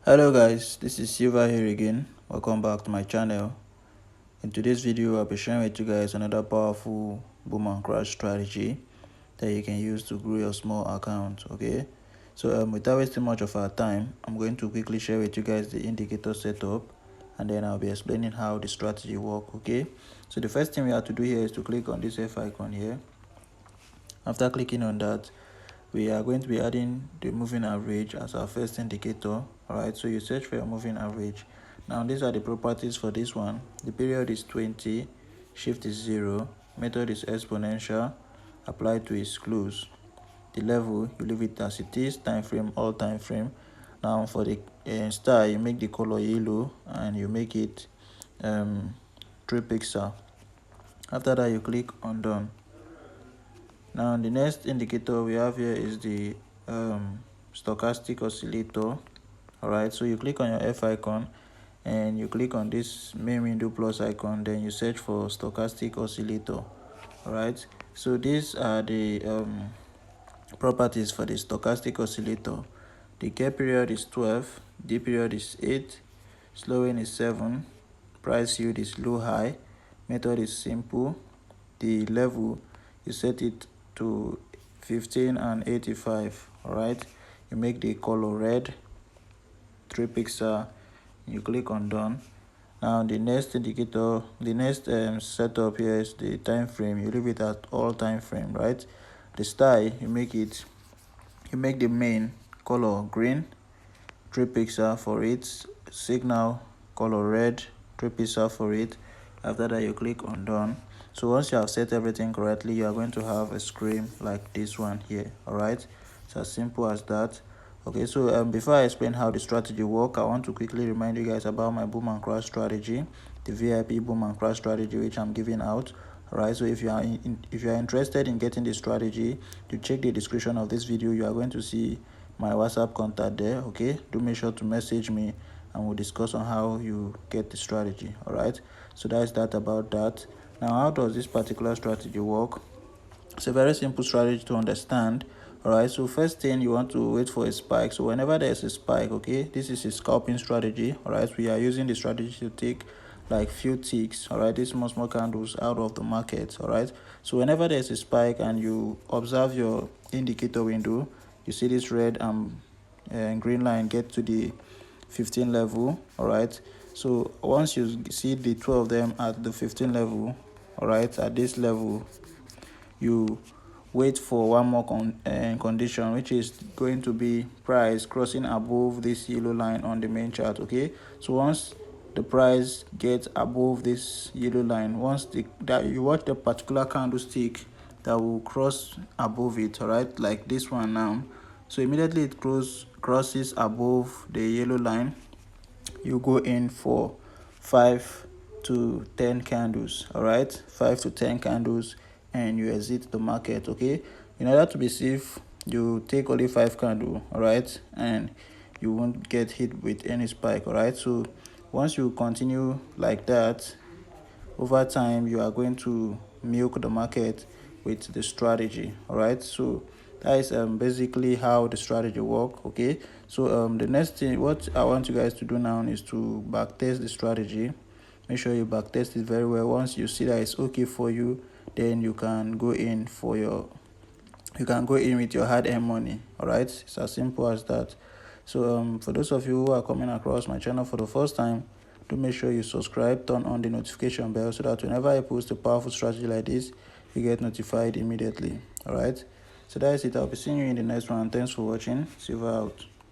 Hello guys, this is Silva here again. Welcome back to my channel. In today's video, I'll be sharing with you guys another powerful boom and crash strategy that you can use to grow your small account. Okay, so without wasting much of our time, I'm going to quickly share with you guys the indicator setup, and then I'll be explaining how the strategy works. Okay, so the first thing we have to do here is to click on this F icon here. After clicking on that, we are going to be adding the moving average as our first indicator. All right, so you search for your moving average. Now these are the properties for this one. The period is 20, shift is 0, method is exponential, apply to its close. The level, you leave it as it is, time frame, all time frame. Now for the star, you make the color yellow and you make it 3 pixel. After that, you click on done. Now the next indicator we have here is the stochastic oscillator. Alright, so you click on your F icon and you click on this main window plus icon, then you search for stochastic oscillator. Alright, so these are the properties for the stochastic oscillator. The gap period is 12, D period is 8, slowing is 7, price yield is low high, method is simple, the level you set it to 15 and 85. All right, you make the color red, 3 pixel, you click on done. Now the next indicator, the next setup here is the time frame. You leave it at all time frame, right? The style, you make the main color green, 3 pixel for it, signal color red, 3 pixel for it. After that, you click on done. So once you have set everything correctly, you are going to have a screen like this one here. All right, it's as simple as that. Okay, so before I explain how the strategy work, I want to quickly remind you guys about my boom and crash strategy, the VIP boom and crash strategy which I'm giving out. All right, so if you are interested in getting the strategy, you check the description of this video. You are going to see my WhatsApp contact there. Okay, do make sure to message me and we'll discuss on how you get the strategy. All right, so that's that about that. Now, how does this particular strategy work? It's a very simple strategy to understand. All right, so first thing, you want to wait for a spike. So whenever there's a spike, okay, this is a scalping strategy. All right, we are using the strategy to take like few ticks, all right, these small candles out of the market. All right, so whenever there's a spike and you observe your indicator window, you see this red and green line get to the 15 level. All right, so once you see the 2 of them at the 15 level, all right, at this level, you wait for one more condition, which is going to be price crossing above this yellow line on the main chart. Okay, so once the price gets above this yellow line, once that you watch the particular candlestick that will cross above it, all right, like this one now. So immediately it crosses above the yellow line, you go in for 5 to 10 candles. All right, 5 to 10 candles, and you exit the market. Okay, in order to be safe, you take only 5 candles. All right, and you won't get hit with any spike. All right, so once you continue like that, over time you are going to milk the market with the strategy. All right, so that is basically how the strategy work. Okay, so the next thing what I want you guys to do now is to backtest the strategy. Make sure you backtest it very well. Once you see that it's okay for you, then you can go in with your hard-earned money. All right, it's as simple as that. So for those of you who are coming across my channel for the first time, do make sure you subscribe, turn on the notification bell so that whenever I post a powerful strategy like this, you get notified immediately. All right, so that's it. I'll be seeing you in the next one. Thanks for watching. Silver out.